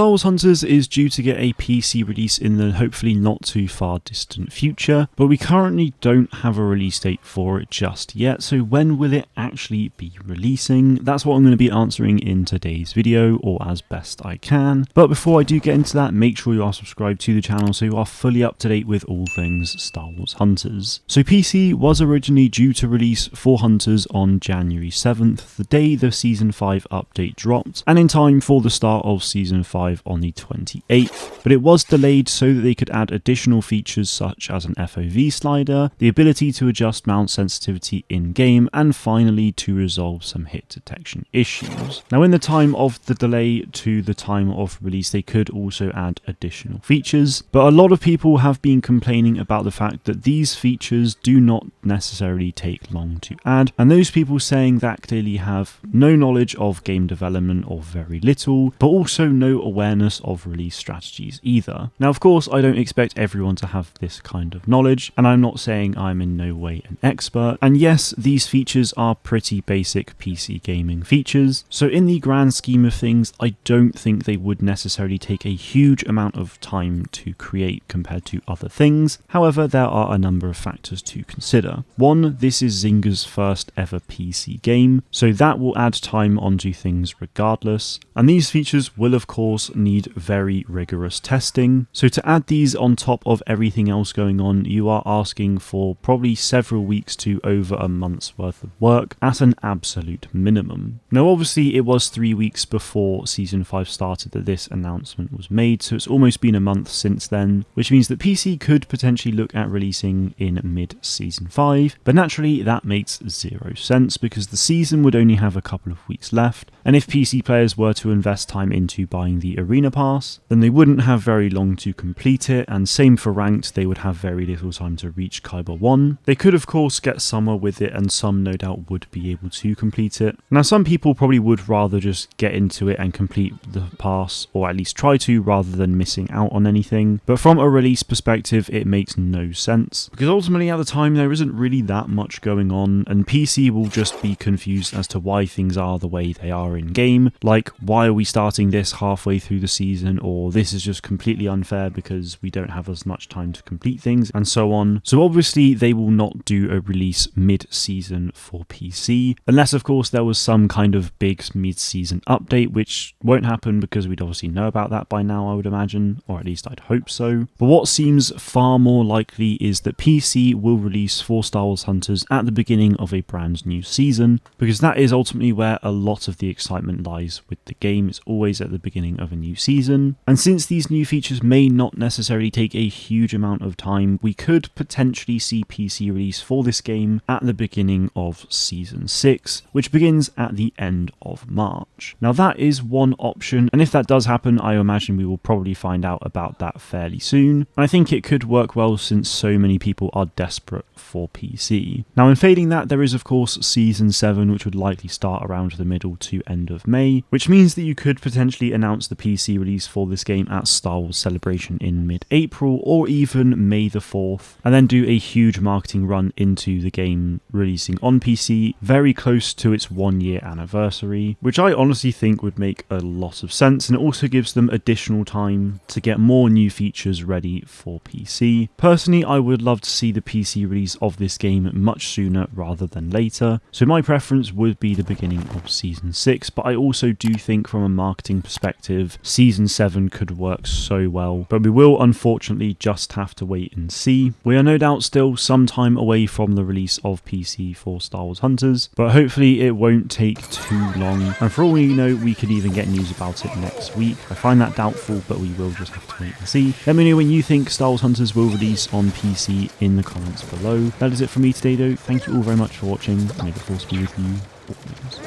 Star Wars Hunters is due to get a PC release in the hopefully not too far distant future, but we currently don't have a release date for it just yet, so when will it actually be releasing? That's what I'm going to be answering in today's video, or as best I can. But before I do get into that, make sure you are subscribed to the channel so you are fully up to date with all things Star Wars Hunters. So PC was originally due to release for Hunters on January 7th, the day the Season 5 update dropped, and in time for the start of Season 5 on the 28th, but it was delayed so that they could add additional features such as an FOV slider, the ability to adjust mount sensitivity in-game, and finally to resolve some hit detection issues. Now in the time of the delay to the time of release they could also add additional features, but a lot of people have been complaining about the fact that these features do not necessarily take long to add, and those people saying that clearly have no knowledge of game development or very little, but also no awareness of release strategies either. Now of course I don't expect everyone to have this kind of knowledge, and I'm not saying I'm in no way an expert, and yes, these features are pretty basic PC gaming features, so in the grand scheme of things I don't think they would necessarily take a huge amount of time to create compared to other things. However, there are a number of factors to consider. One, this is Zynga's first ever PC game, so that will add time onto things regardless, and these features will of course need very rigorous testing, so to add these on top of everything else going on, you are asking for probably several weeks to over a month's worth of work at an absolute minimum. Now obviously it was 3 weeks before Season 5 started that this announcement was made, so it's almost been a month since then, which means that PC could potentially look at releasing in mid-Season 5, but naturally that makes zero sense because the season would only have a couple of weeks left, and if PC players were to invest time into buying the Arena Pass, then they wouldn't have very long to complete it, and same for Ranked, they would have very little time to reach Kyber 1. They could of course get somewhere with it, and some no doubt would be able to complete it. Now some people probably would rather just get into it and complete the pass, or at least try to, rather than missing out on anything, but from a release perspective it makes no sense, because ultimately at the time there isn't really that much going on, and PC will just be confused as to why things are the way they are in game, like why are we starting this halfway through the season, or this is just completely unfair because we don't have as much time to complete things, and so on. So obviously they will not do a release mid-season for PC, unless of course there was some kind of big mid-season update, which won't happen because we'd obviously know about that by now, I would imagine, or at least I'd hope so. But what seems far more likely is that PC will release for Star Wars Hunters at the beginning of a brand new season, because that is ultimately where a lot of the excitement lies with the game. It's always at the beginning of a new season, and since these new features may not necessarily take a huge amount of time, we could potentially see PC release for this game at the beginning of Season 6, which begins at the end of March. Now that is one option, and if that does happen, I imagine we will probably find out about that fairly soon, and I think it could work well since so many people are desperate for PC. Now in failing that, there is of course Season 7, which would likely start around the middle to end of May, which means that you could potentially announce the PC release for this game at Star Wars Celebration in mid-April, or even May the 4th, and then do a huge marketing run into the game releasing on PC very close to its 1-year anniversary, which I honestly think would make a lot of sense, and it also gives them additional time to get more new features ready for PC. Personally, I would love to see the PC release of this game much sooner rather than later, so my preference would be the beginning of Season 6, but I also do think from a marketing perspective Season 7 could work so well, but we will unfortunately just have to wait and see. We are no doubt still some time away from the release of PC for Star Wars Hunters, but hopefully it won't take too long, and for all we know we could even get news about it next week. I find that doubtful, but we will just have to wait and see. Let me know when you think Star Wars Hunters will release on PC in the comments below. That is it from me today though. Thank you all very much for watching. May the Force be with you always.